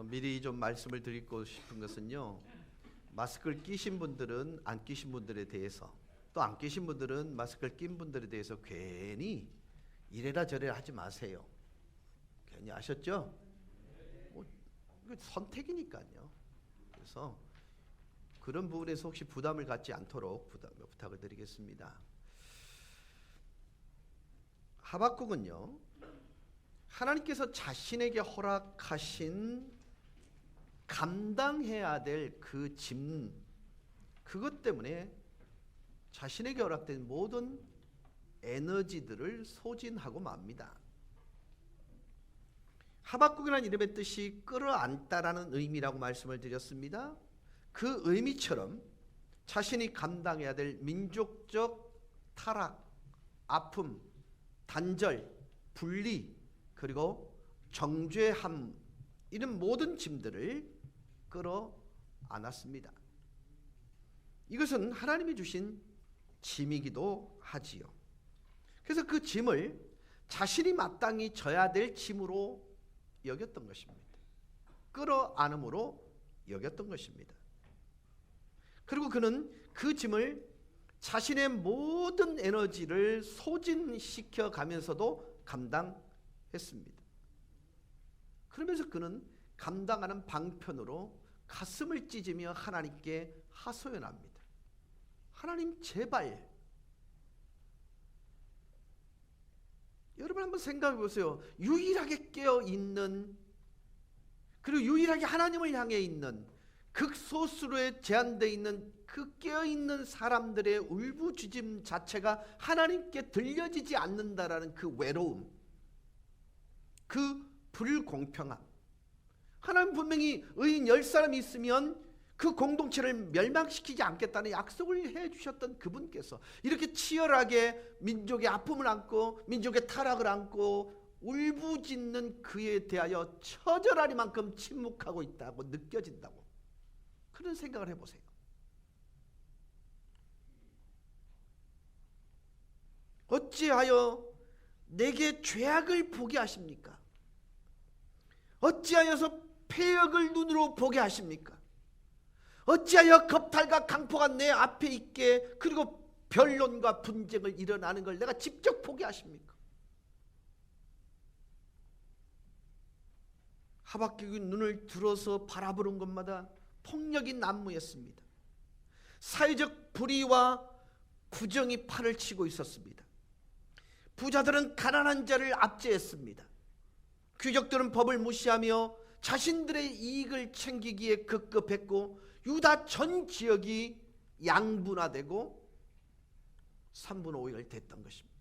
미리 좀 말씀을 드리고 싶은 것은요, 마스크를 끼신 분들은 안 끼신 분들에 대해서, 또 안 끼신 분들은 마스크를 낀 분들에 대해서 괜히 이래라 저래라 하지 마세요. 괜히 아셨죠? 뭐, 이거 선택이니까요. 그래서 그런 부분에서 혹시 부담을 갖지 않도록 부탁을 드리겠습니다. 하박국은요, 하나님께서 자신에게 허락하신 감당해야 될 그 짐, 그것 때문에 자신에게 허락된 모든 에너지들을 소진하고 맙니다. 하박국이라는 이름의 뜻이 끌어안다라는 의미라고 말씀을 드렸습니다. 그 의미처럼 자신이 감당해야 될 민족적 타락, 아픔, 단절, 분리, 그리고 정죄함, 이런 모든 짐들을 끌어안았습니다. 이것은 하나님이 주신 짐이기도 하지요. 그래서 그 짐을 자신이 마땅히 져야 될 짐으로 여겼던 것입니다. 끌어안음으로 여겼던 것입니다. 그리고 그는 그 짐을 자신의 모든 에너지를 소진시켜 가면서도 감당했습니다. 그러면서 그는 감당하는 방편으로 가슴을 찢으며 하나님께 하소연합니다. 하나님 제발, 여러분 한번 생각해 보세요. 유일하게 깨어있는, 그리고 유일하게 하나님을 향해 있는, 극소수로에 제한되어 있는 그 깨어있는 사람들의 울부짖음 자체가 하나님께 들려지지 않는다라는 그 외로움, 그 불공평함. 하나님 분명히 의인 10사람이 있으면 그 공동체를 멸망시키지 않겠다는 약속을 해주셨던 그분께서 이렇게 치열하게 민족의 아픔을 안고 민족의 타락을 안고 울부짖는 그에 대하여 처절하리만큼 침묵하고 있다고 느껴진다고, 그런 생각을 해보세요. 어찌하여 내게 죄악을 보게 하십니까? 어찌하여서 폐역을 눈으로 보게 하십니까? 어찌하여 겁탈과 강포가 내 앞에 있게, 그리고 변론과 분쟁을 일어나는 걸 내가 직접 보게 하십니까? 하박국이 눈을 들어서 바라보는 것마다 폭력이 난무했습니다. 사회적 불의와 부정이 팔을 치고 있었습니다. 부자들은 가난한 자를 압제했습니다. 귀족들은 법을 무시하며 자신들의 이익을 챙기기에 급급했고, 유다 전 지역이 양분화되고 3분 5일 됐던 것입니다.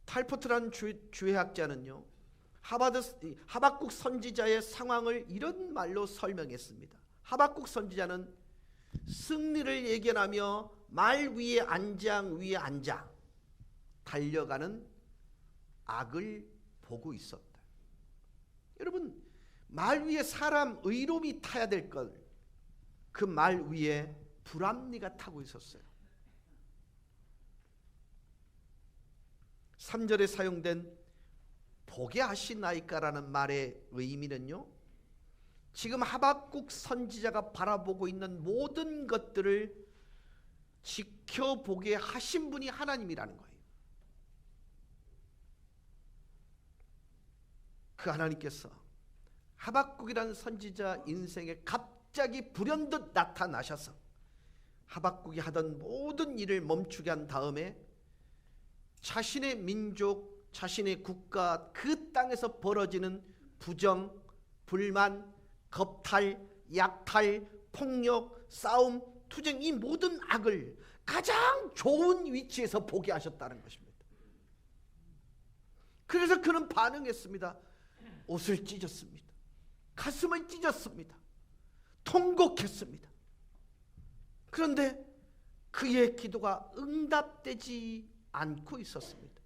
탈포트라는 주해학자는요, 하박국 선지자의 상황을 이런 말로 설명했습니다. 하박국 선지자는 승리를 예견하며 말 위에 안장 위에 앉아 달려가는 악을 보고 있었다. 여러분, 말 위에 사람 의로움이 타야 될 것, 그 말 위에 불합리가 타고 있었어요. 3절에 사용된 보게 하시나이까라는 말의 의미는요, 지금 하박국 선지자가 바라보고 있는 모든 것들을 지켜보게 하신 분이 하나님이라는 거예요. 그 하나님께서 하박국이라는 선지자 인생에 갑자기 불현듯 나타나셔서 하박국이 하던 모든 일을 멈추게 한 다음에 자신의 민족, 자신의 국가, 그 땅에서 벌어지는 부정, 불만, 겁탈, 약탈, 폭력, 싸움, 투쟁, 이 모든 악을 가장 좋은 위치에서 보게 하셨다는 것입니다. 그래서 그는 반응했습니다. 옷을 찢었습니다. 가슴을 찢었습니다. 통곡했습니다. 그런데 그의 기도가 응답되지 않고 있었습니다.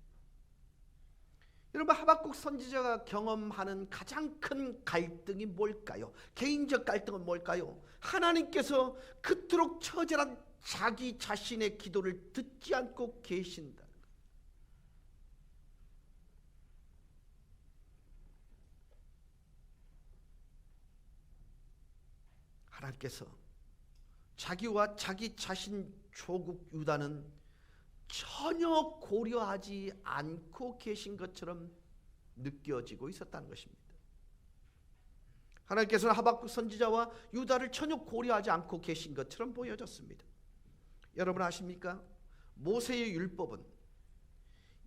여러분, 하박국 선지자가 경험하는 가장 큰 갈등이 뭘까요? 개인적 갈등은 뭘까요? 하나님께서 그토록 처절한 자기 자신의 기도를 듣지 않고 계신다. 하나님께서 자기와 자기 자신 조국 유다는 전혀 고려하지 않고 계신 것처럼 느껴지고 있었다는 것입니다. 하나님께서는 하박국 선지자와 유다를 전혀 고려하지 않고 계신 것처럼 보여졌습니다. 여러분 아십니까? 모세의 율법은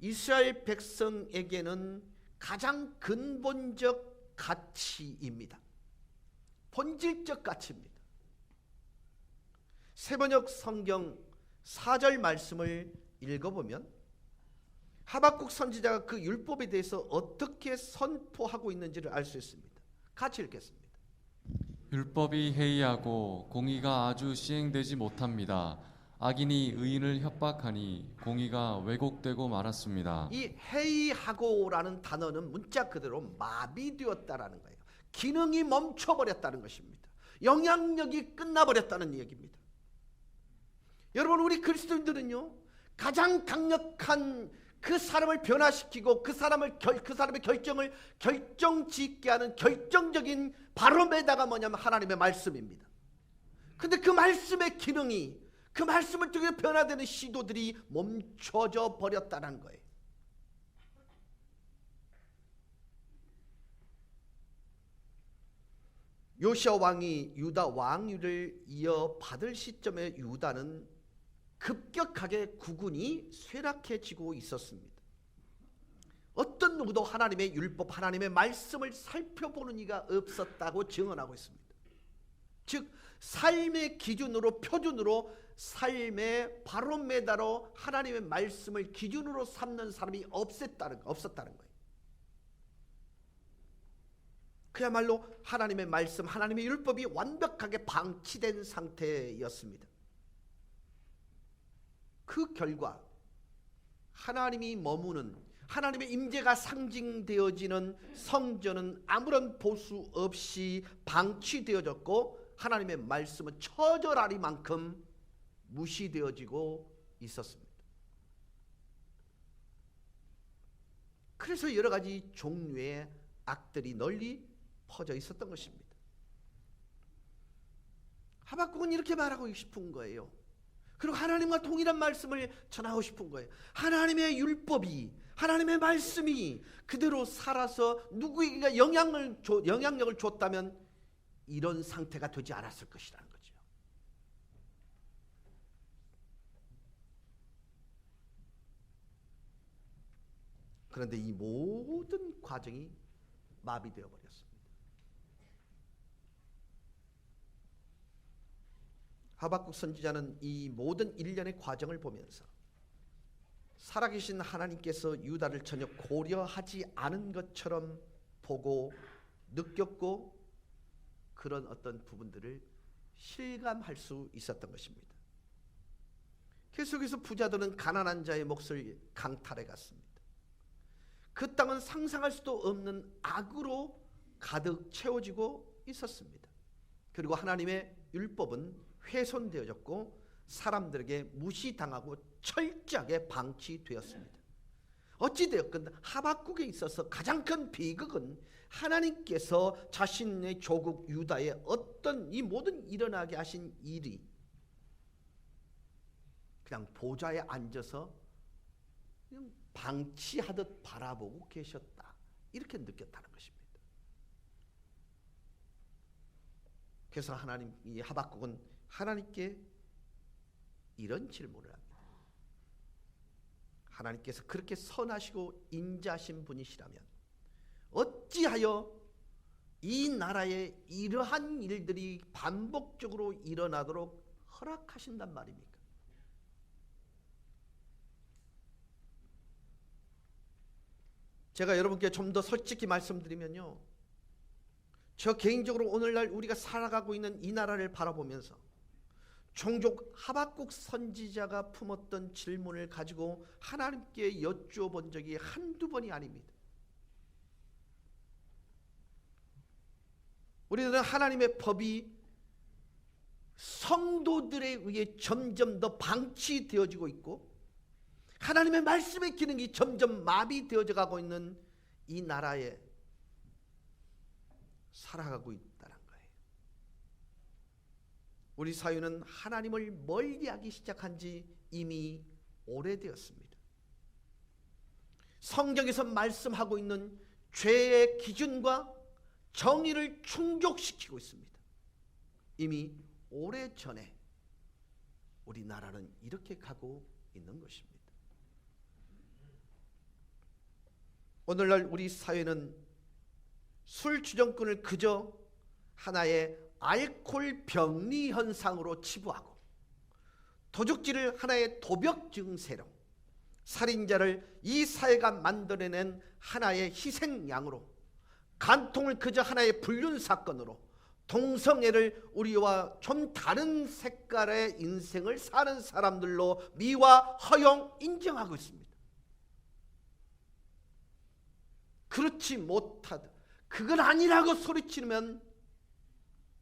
이스라엘 백성에게는 가장 근본적 가치입니다. 본질적 가치입니다. 세번역 성경 4절 말씀을 읽어보면 하박국 선지자가 그 율법에 대해서 어떻게 선포하고 있는지를 알 수 있습니다. 같이 읽겠습니다. 율법이 해이하고 공의가 아주 시행되지 못합니다. 악인이 의인을 협박하니 공의가 왜곡되고 말았습니다. 이 해이하고라는 단어는 문자 그대로 마비되었다라는 거예요. 기능이 멈춰버렸다는 것입니다. 영향력이 끝나버렸다는 얘기입니다. 여러분 우리 그리스도인들은요 가장 강력한 그 사람을 변화시키고 그 사람의 결정을 결정짓게 하는 결정적인 바로메다가 뭐냐면 하나님의 말씀입니다. 근데 그 말씀의 기능이 그 말씀을 통해 변화되는 시도들이 멈춰져 버렸다는 거예요. 요시아 왕이 유다 왕위를 이어받을 시점에 유다는 급격하게 국운이 쇠락해지고 있었습니다. 어떤 누구도 하나님의 율법, 하나님의 말씀을 살펴보는 이가 없었다고 증언하고 있습니다. 즉 삶의 기준으로, 표준으로, 삶의 바로메다로 하나님의 말씀을 기준으로 삼는 사람이 없었다는 거예요. 그야말로 하나님의 말씀, 하나님의 율법이 완벽하게 방치된 상태였습니다. 그 결과 하나님이 머무는, 하나님의 임재가 상징되어지는 성전은 아무런 보수 없이 방치되어졌고 하나님의 말씀은 처절하리만큼 무시되어지고 있었습니다. 그래서 여러 가지 종류의 악들이 널리 퍼져 있었던 것입니다. 하박국은 이렇게 말하고 싶은 거예요. 그리고 하나님과 동일한 말씀을 전하고 싶은 거예요. 하나님의 율법이, 하나님의 말씀이 그대로 살아서 누구에게 영향력을 줬다면 이런 상태가 되지 않았을 것이라는 거죠. 그런데 이 모든 과정이 마비되어 버렸습니다. 하박국 선지자는 이 모든 일련의 과정을 보면서 살아계신 하나님께서 유다를 전혀 고려하지 않은 것처럼 보고 느꼈고 그런 어떤 부분들을 실감할 수 있었던 것입니다. 계속해서 부자들은 가난한 자의 몫을 강탈해 갔습니다. 그 땅은 상상할 수도 없는 악으로 가득 채워지고 있었습니다. 그리고 하나님의 율법은 훼손되어졌고 사람들에게 무시당하고 철저하게 방치되었습니다. 어찌되었건 하박국에 있어서 가장 큰 비극은 하나님께서 자신의 조국 유다에 어떤 이 모든 일어나게 하신 일이 그냥 보좌에 앉아서 그냥 방치하듯 바라보고 계셨다, 이렇게 느꼈다는 것입니다. 그래서 이 하박국은 하나님께 이런 질문을 합니다. 하나님께서 그렇게 선하시고 인자하신 분이시라면 어찌하여 이 나라에 이러한 일들이 반복적으로 일어나도록 허락하신단 말입니까? 제가 여러분께 좀 더 솔직히 말씀드리면요, 저 개인적으로 오늘날 우리가 살아가고 있는 이 나라를 바라보면서 종족 하박국 선지자가 품었던 질문을 가지고 하나님께 여쭈어 본 적이 한두 번이 아닙니다. 우리는 하나님의 법이 성도들에 의해 점점 더 방치되어지고 있고 하나님의 말씀의 기능이 점점 마비되어져 가고 있는 이 나라에 살아가고 있다는 거예요. 우리 사회는 하나님을 멀리하기 시작한 지 이미 오래되었습니다. 성경에서 말씀하고 있는 죄의 기준과 정의를 충족시키고 있습니다. 이미 오래전에 우리나라는 이렇게 가고 있는 것입니다. 오늘날 우리 사회는 술 주정꾼을 그저 하나의 알코올 병리 현상으로 치부하고, 도둑질을 하나의 도벽 증세로, 살인자를 이 사회가 만들어낸 하나의 희생양으로, 간통을 그저 하나의 불륜 사건으로, 동성애를 우리와 좀 다른 색깔의 인생을 사는 사람들로 미화, 허용, 인정하고 있습니다. 그렇지 못하다, 그건 아니라고 소리치면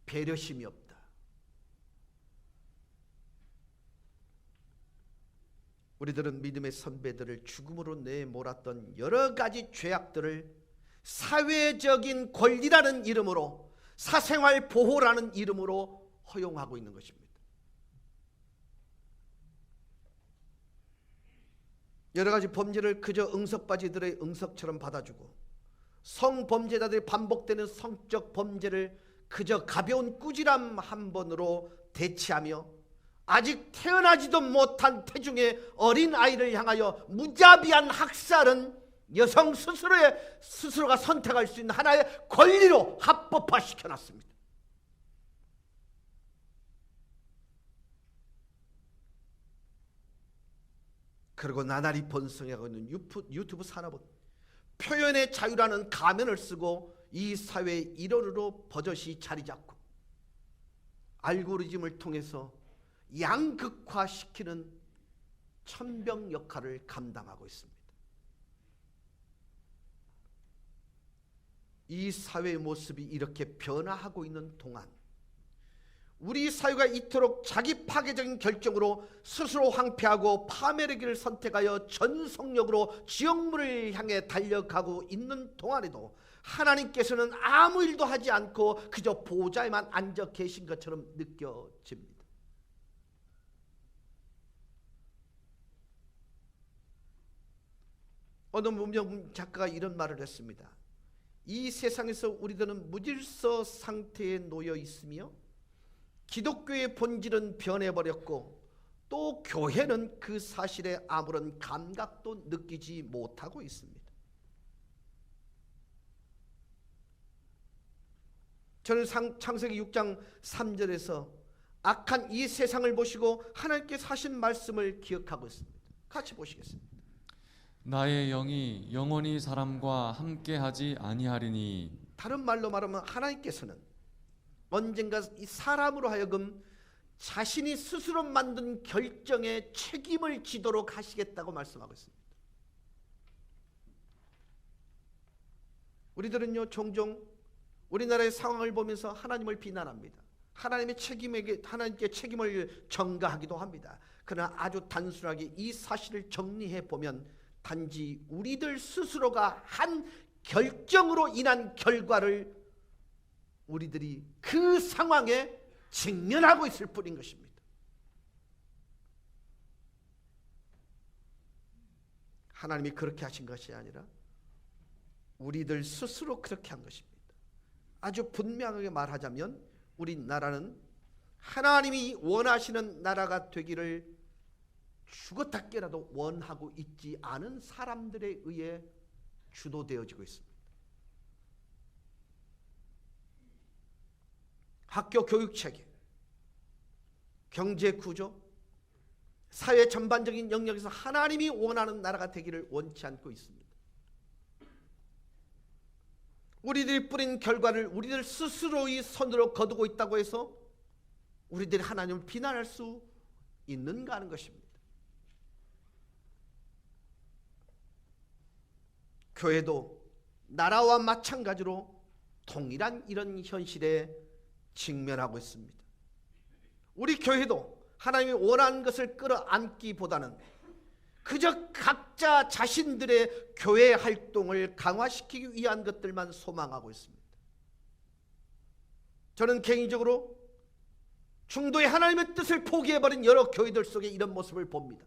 배려심이 없다. 우리들은 믿음의 선배들을 죽음으로 내몰았던 여러 가지 죄악들을 사회적인 권리라는 이름으로, 사생활 보호라는 이름으로 허용하고 있는 것입니다. 여러 가지 범죄를 그저 응석바지들의 응석처럼 받아주고, 성범죄자들이 반복되는 성적 범죄를 그저 가벼운 꾸지람 한 번으로 대체하며, 아직 태어나지도 못한 태중의 어린 아이를 향하여 무자비한 학살은 여성 스스로가 선택할 수 있는 하나의 권리로 합법화시켜놨습니다. 그리고 나날이 번성하고 있는 유튜브 산업은 표현의 자유라는 가면을 쓰고 이 사회의 일원으로 버젓이 자리 잡고, 알고리즘을 통해서 양극화시키는 천병 역할을 감당하고 있습니다. 이 사회의 모습이 이렇게 변화하고 있는 동안 우리 사회가 이토록 자기 파괴적인 결정으로 스스로 황폐하고 파멸의 길을 선택하여 전속력으로 지옥문을 향해 달려가고 있는 동안에도 하나님께서는 아무 일도 하지 않고 그저 보좌에만 앉아 계신 것처럼 느껴집니다. 어느 문명 작가가 이런 말을 했습니다. 이 세상에서 우리들은 무질서 상태에 놓여 있으며 기독교의 본질은 변해버렸고, 또 교회는 그 사실에 아무런 감각도 느끼지 못하고 있습니다. 저는 창세기 6장 3절에서 악한 이 세상을 보시고 하나님께서 하신 말씀을 기억하고 있습니다. 같이 보시겠습니다. 나의 영이 영원히 사람과 함께하지 아니하리니. 다른 말로 말하면 하나님께서는 언젠가 이 사람으로 하여금 자신이 스스로 만든 결정에 책임을 지도록 하시겠다고 말씀하고 있습니다. 우리들은요, 종종 우리나라의 상황을 보면서 하나님을 비난합니다. 하나님께 책임을 전가하기도 합니다. 그러나 아주 단순하게 이 사실을 정리해 보면 단지 우리들 스스로가 한 결정으로 인한 결과를 우리들이 그 상황에 직면하고 있을 뿐인 것입니다. 하나님이 그렇게 하신 것이 아니라 우리들 스스로 그렇게 한 것입니다. 아주 분명하게 말하자면 우리나라는 하나님이 원하시는 나라가 되기를 죽었다 깨라도 원하고 있지 않은 사람들에 의해 주도되어지고 있습니다. 학교 교육체계, 경제구조, 사회 전반적인 영역에서 하나님이 원하는 나라가 되기를 원치 않고 있습니다. 우리들이 뿌린 결과를 우리들 스스로의 손으로 거두고 있다고 해서 우리들이 하나님을 비난할 수 있는가 하는 것입니다. 교회도 나라와 마찬가지로 동일한 이런 현실에 직면하고 있습니다. 우리 교회도 하나님이 원하는 것을 끌어안기보다는 그저 각자 자신들의 교회 활동을 강화시키기 위한 것들만 소망하고 있습니다. 저는 개인적으로 중도에 하나님의 뜻을 포기해버린 여러 교회들 속에 이런 모습을 봅니다.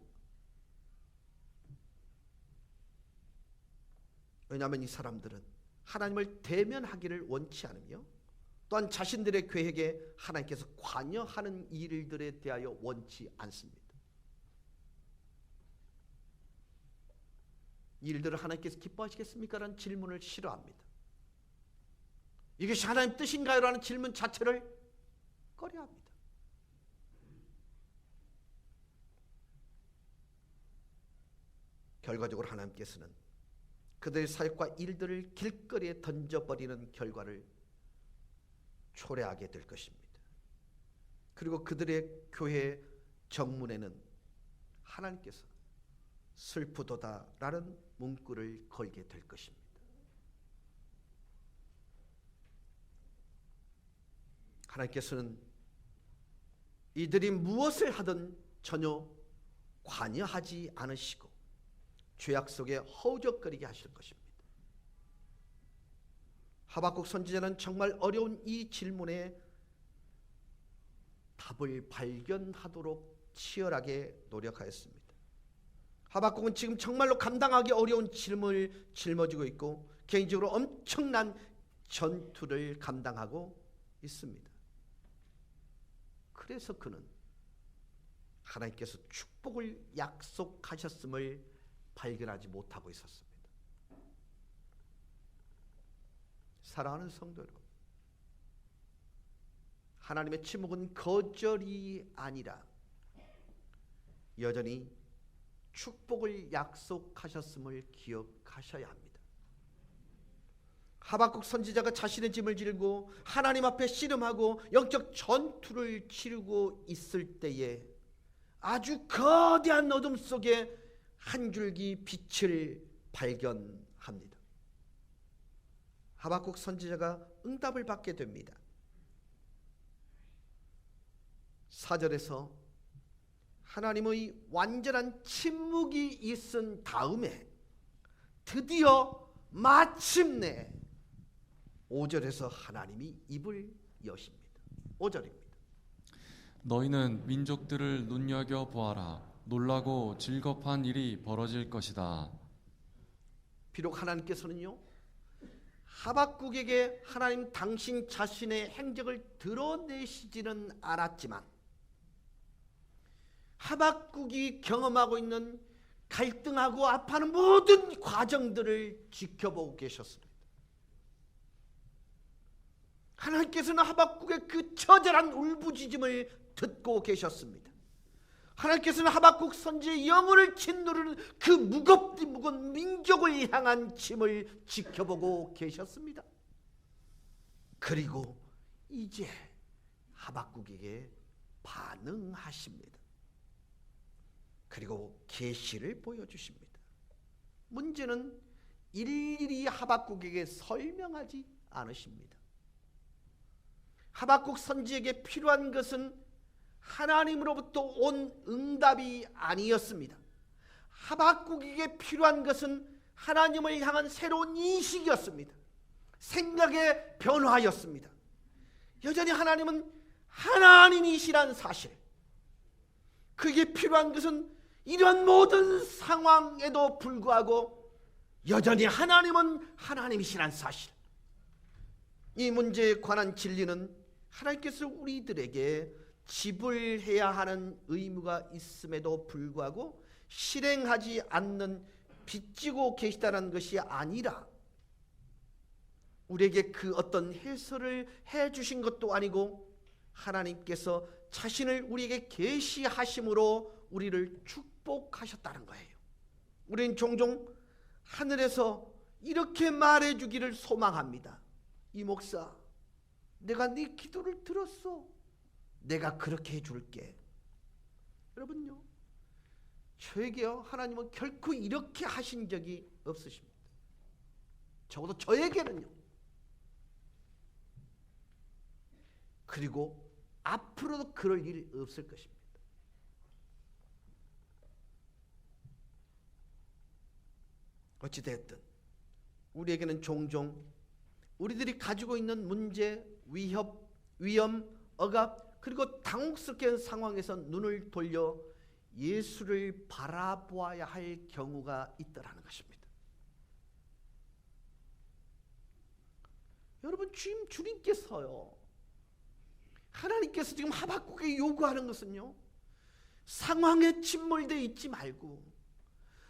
왜냐하면 이 사람들은 하나님을 대면하기를 원치 않으며 또한 자신들의 계획에 하나님께서 관여하는 일들에 대하여 원치 않습니다. 이 일들을 하나님께서 기뻐하시겠습니까? 라는 질문을 싫어합니다. 이것이 하나님 뜻인가요? 라는 질문 자체를 꺼려합니다. 결과적으로 하나님께서는 그들의 사역과 일들을 길거리에 던져버리는 결과를 초래하게 될 것입니다. 그리고 그들의 교회 정문에는 하나님께서 슬프도다 라는 문구를 걸게 될 것입니다. 하나님께서는 이들이 무엇을 하든 전혀 관여하지 않으시고 죄악 속에 허우적거리게 하실 것입니다. 하박국 선지자는 정말 어려운 이 질문에 답을 발견하도록 치열하게 노력하였습니다. 하박국은 지금 정말로 감당하기 어려운 질문을 짊어지고 있고 개인적으로 엄청난 전투를 감당하고 있습니다. 그래서 그는 하나님께서 축복을 약속하셨음을 발견하지 못하고 있었습니다. 사랑하는 성도 여러분, 하나님의 침묵은 거절이 아니라 여전히 축복을 약속하셨음을 기억하셔야 합니다. 하박국 선지자가 자신의 짐을 지르고 하나님 앞에 씨름하고 영적 전투를 치르고 있을 때에 아주 거대한 어둠 속에 한 줄기 빛을 발견합니다. 하박국 선지자가 응답을 받게 됩니다. 4절에서 하나님의 완전한 침묵이 있은 다음에 드디어 마침내 5절에서 하나님이 입을 여십니다. 5절입니다. 너희는 민족들을 눈여겨보아라. 놀라고 즐겁한 일이 벌어질 것이다. 비록 하나님께서는요, 하박국에게 하나님 당신 자신의 행적을 드러내시지는 않았지만 하박국이 경험하고 있는 갈등하고 아파하는 모든 과정들을 지켜보고 계셨습니다. 하나님께서는 하박국의 그 처절한 울부짖음을 듣고 계셨습니다. 하나님께서는 하박국 선지의 영혼을 짓누르는 그 무거운 민족을 향한 짐을 지켜보고 계셨습니다. 그리고 이제 하박국에게 반응하십니다. 그리고 계시를 보여주십니다. 문제는 일일이 하박국에게 설명하지 않으십니다. 하박국 선지에게 필요한 것은 하나님으로부터 온 응답이 아니었습니다. 하박국에게 필요한 것은 하나님을 향한 새로운 인식이었습니다. 생각의 변화였습니다. 여전히 하나님은 하나님이시란 사실, 그게 필요한 것은 이런 모든 상황에도 불구하고 여전히 하나님은 하나님이시란 사실, 이 문제에 관한 진리는 하나님께서 우리들에게 지불해야 하는 의무가 있음에도 불구하고 실행하지 않는 빚지고 계시다는 것이 아니라 우리에게 그 어떤 해설을 해주신 것도 아니고 하나님께서 자신을 우리에게 계시하심으로 우리를 축복하셨다는 거예요. 우리는 종종 하늘에서 이렇게 말해주기를 소망합니다. 이 목사, 내가 네 기도를 들었어. 내가 그렇게 해줄게. 여러분요, 저에게요, 하나님은 결코 이렇게 하신 적이 없으십니다. 적어도 저에게는요. 그리고 앞으로도 그럴 일이 없을 것입니다. 어찌되었든 우리에게는 종종 우리들이 가지고 있는 문제, 위험, 억압, 그리고 당혹스럽게 한 상황에서 눈을 돌려 예수를 바라보아야 할 경우가 있더라는 것입니다. 여러분, 주님께서요, 하나님께서 지금 하박국에게 요구하는 것은요, 상황에 침몰되어 있지 말고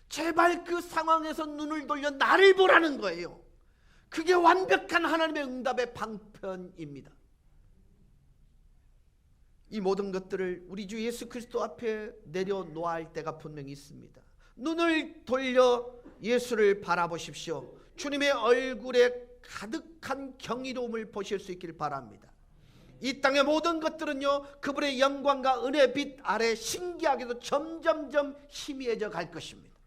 제발 그 상황에서 눈을 돌려 나를 보라는 거예요. 그게 완벽한 하나님의 응답의 방편입니다. 이 모든 것들을 우리 주 예수 그리스도 앞에 내려놓아야 할 때가 분명히 있습니다. 눈을 돌려 예수를 바라보십시오. 주님의 얼굴에 가득한 경이로움을 보실 수 있길 바랍니다. 이 땅의 모든 것들은요, 그분의 영광과 은혜의 빛 아래 신기하게도 점점점 희미해져 갈 것입니다.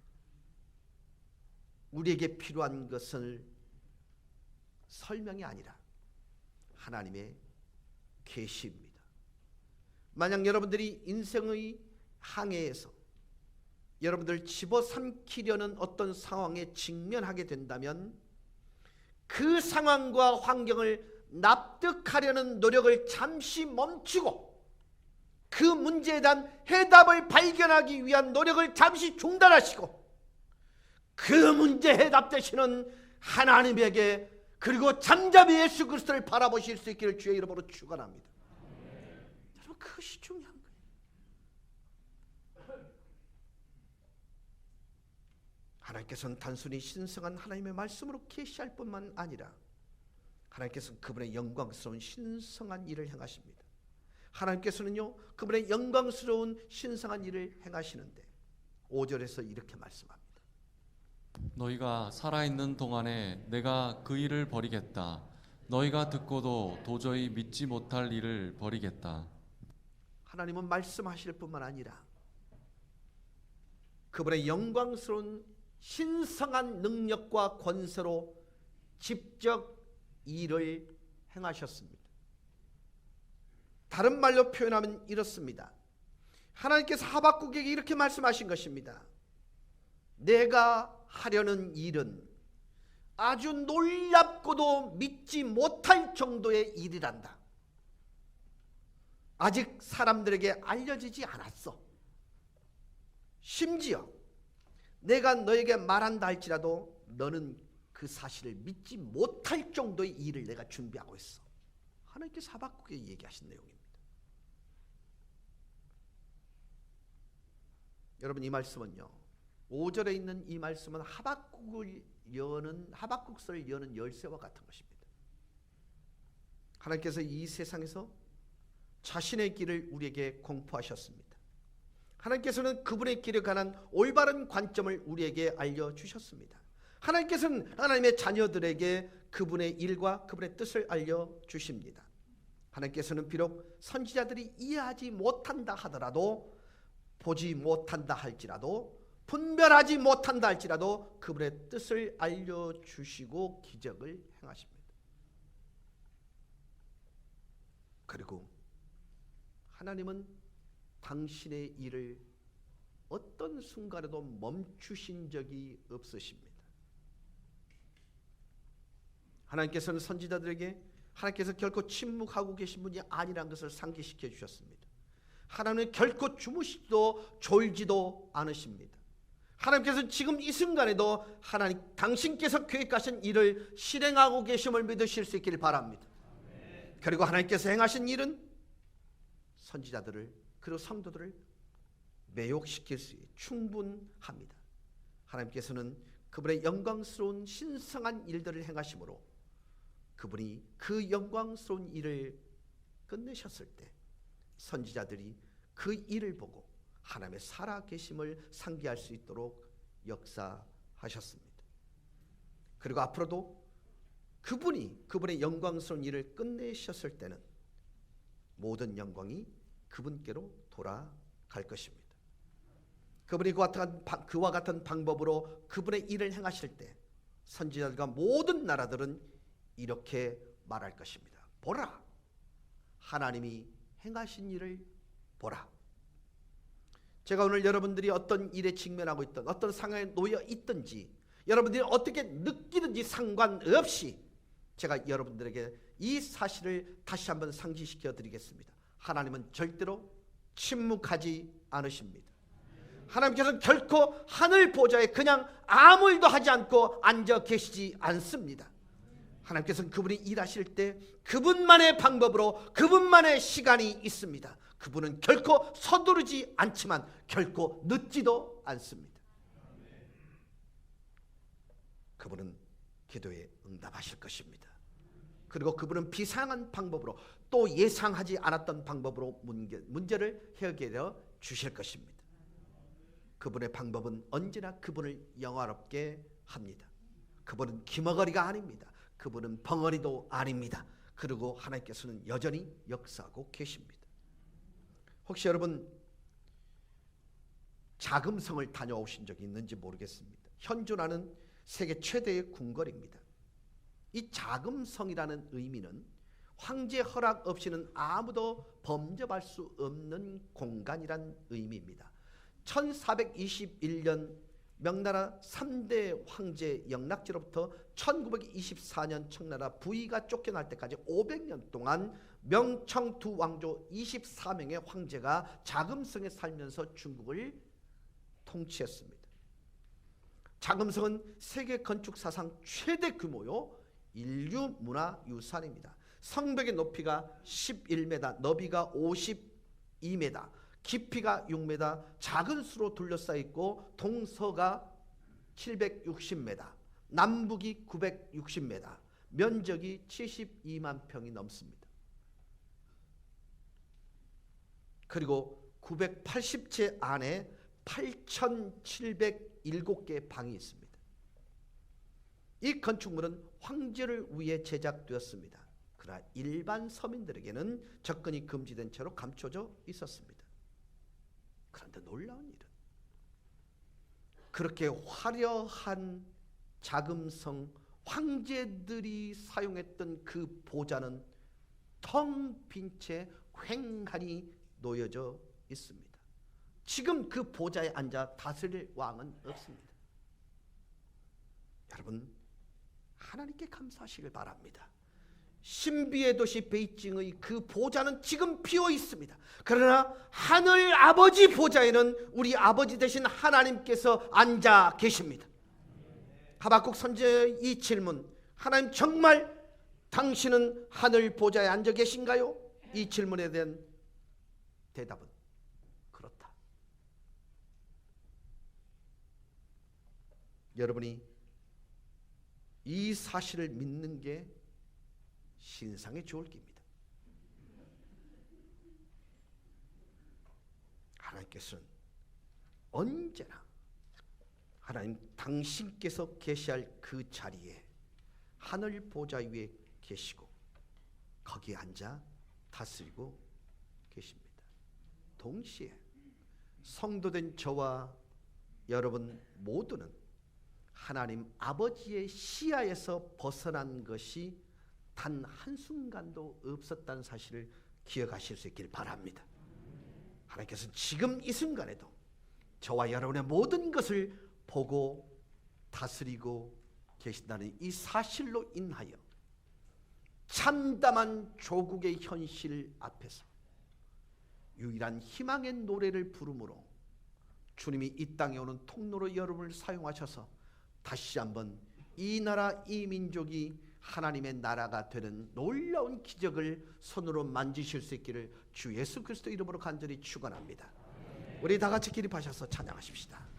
우리에게 필요한 것을 설명이 아니라 하나님의 계시입니다. 만약 여러분들이 인생의 항해에서 여러분들 집어삼키려는 어떤 상황에 직면하게 된다면 그 상황과 환경을 납득하려는 노력을 잠시 멈추고 그 문제에 대한 해답을 발견하기 위한 노력을 잠시 중단하시고 그 문제 해답 되시는 하나님에게 그리고 잠잠히 예수 그리스도를 바라보실 수 있기를 주의 이름으로 축원합니다. 여러분, 그것이 중요한 거예요. 하나님께서는 단순히 신성한 하나님의 말씀으로 계시할 뿐만 아니라 하나님께서는 그분의 영광스러운 신성한 일을 행하십니다. 하나님께서는요, 그분의 영광스러운 신성한 일을 행하시는데 5절에서 이렇게 말씀합니다. 너희가 살아있는 동안에 내가 그 일을 버리겠다. 너희가 듣고도 도저히 믿지 못할 일을 버리겠다. 하나님은 말씀하실 뿐만 아니라 그분의 영광스러운 신성한 능력과 권세로 직접 일을 행하셨습니다. 다른 말로 표현하면 이렇습니다. 하나님께서 하박국에게 이렇게 말씀하신 것입니다. 내가 하려는 일은 아주 놀랍고도 믿지 못할 정도의 일이란다. 아직 사람들에게 알려지지 않았어. 심지어 내가 너에게 말한다 할지라도 너는 그 사실을 믿지 못할 정도의 일을 내가 준비하고 있어. 하나님께서 하박국에게 얘기하신 내용입니다. 여러분, 이 말씀은요, 5절에 있는 이 말씀은 하박국서를 여는 열쇠와 같은 것입니다. 하나님께서 이 세상에서 자신의 길을 우리에게 공포하셨습니다. 하나님께서는 그분의 길에 관한 올바른 관점을 우리에게 알려주셨습니다. 하나님께서는 하나님의 자녀들에게 그분의 일과 그분의 뜻을 알려주십니다. 하나님께서는 비록 선지자들이 이해하지 못한다 하더라도, 보지 못한다 할지라도, 분별하지 못한다 할지라도 그분의 뜻을 알려주시고 기적을 행하십니다. 그리고 하나님은 당신의 일을 어떤 순간에도 멈추신 적이 없으십니다. 하나님께서는 선지자들에게 하나님께서 결코 침묵하고 계신 분이 아니라는 것을 상기시켜 주셨습니다. 하나님은 결코 주무시지도 졸지도 않으십니다. 하나님께서 지금 이 순간에도 하나님 당신께서 계획하신 일을 실행하고 계심을 믿으실 수 있기를 바랍니다. 그리고 하나님께서 행하신 일은 선지자들을 그리고 성도들을 매혹시킬 수 충분합니다. 하나님께서는 그분의 영광스러운 신성한 일들을 행하심으로 그분이 그 영광스러운 일을 끝내셨을 때 선지자들이 그 일을 보고 하나님의 살아계심을 상기할 수 있도록 역사하셨습니다. 그리고 앞으로도 그분이 그분의 영광스러운 일을 끝내셨을 때는 모든 영광이 그분께로 돌아갈 것입니다. 그분이 그와 같은 방법으로 그분의 일을 행하실 때 선지자들과 모든 나라들은 이렇게 말할 것입니다. 보라, 하나님이 행하신 일을 보라. 제가 오늘 여러분들이 어떤 일에 직면하고 있든 어떤 상황에 놓여 있든지 여러분들이 어떻게 느끼든지 상관없이 제가 여러분들에게 이 사실을 다시 한번 상기시켜 드리겠습니다. 하나님은 절대로 침묵하지 않으십니다. 하나님께서는 결코 하늘 보좌에 그냥 아무 일도 하지 않고 앉아 계시지 않습니다. 하나님께서는 그분이 일하실 때 그분만의 방법으로 그분만의 시간이 있습니다. 그분은 결코 서두르지 않지만 결코 늦지도 않습니다. 그분은 기도에 응답하실 것입니다. 그리고 그분은 비상한 방법으로 또 예상하지 않았던 방법으로 문제를 해결해 주실 것입니다. 그분의 방법은 언제나 그분을 영화롭게 합니다. 그분은 기머거리가 아닙니다. 그분은 벙어리도 아닙니다. 그리고 하나님께서는 여전히 역사하고 계십니다. 혹시 여러분 자금성을 다녀오신 적이 있는지 모르겠습니다. 현존하는 세계 최대의 궁궐입니다. 이 자금성이라는 의미는 황제 허락 없이는 아무도 범접할 수 없는 공간이란 의미입니다. 1421년 명나라 3대 황제 영락제로부터 1924년 청나라 부의가 쫓겨날 때까지 500년 동안 명청두 왕조 24명의 황제가 자금성에 살면서 중국을 통치했습니다. 자금성은 세계 건축 사상 최대 규모요 인류 문화 유산입니다. 성벽의 높이가 11m, 너비가 52m, 깊이가 6m, 작은 수로 둘러싸여 있고 동서가 760m, 남북이 960m, 면적이 72만 평이 넘습니다. 그리고 980채 안에 8,707개의 방이 있습니다. 이 건축물은 황제를 위해 제작되었습니다. 그러나 일반 서민들에게는 접근이 금지된 채로 감춰져 있었습니다. 그런데 놀라운 일은 그렇게 화려한 자금성, 황제들이 사용했던 그 보좌는 텅 빈 채 횡하니 놓여져 있습니다. 지금 그 보좌에 앉아 다스릴 왕은 없습니다. 여러분, 하나님께 감사하시길 바랍니다. 신비의 도시 베이징의 그 보좌는 지금 비어 있습니다. 그러나 하늘 아버지 보좌에는 우리 아버지 되신 하나님께서 앉아 계십니다. 하박국 선지자의 이 질문, 하나님 정말 당신은 하늘 보좌에 앉아 계신가요? 이 질문에 대한 대답은 그렇다. 여러분이 이 사실을 믿는 게 신상의 좋을 길입니다. 하나님께서는 언제나 하나님 당신께서 계시할 그 자리에 하늘 보좌 위에 계시고 거기에 앉아 다스리고 계십니다. 동시에 성도된 저와 여러분 모두는 하나님 아버지의 시야에서 벗어난 것이 단 한순간도 없었다는 사실을 기억하실 수 있길 바랍니다. 하나님께서는 지금 이 순간에도 저와 여러분의 모든 것을 보고 다스리고 계신다는 이 사실로 인하여 참담한 조국의 현실 앞에서 유일한 희망의 노래를 부르므로 주님이 이 땅에 오는 통로로 여러분을 사용하셔서 다시 한번 이 나라 이 민족이 하나님의 나라가 되는 놀라운 기적을 손으로 만지실 수 있기를 주 예수 그리스도 이름으로 간절히 축원합니다. 우리 다 같이 기립하셔서 찬양하십시다.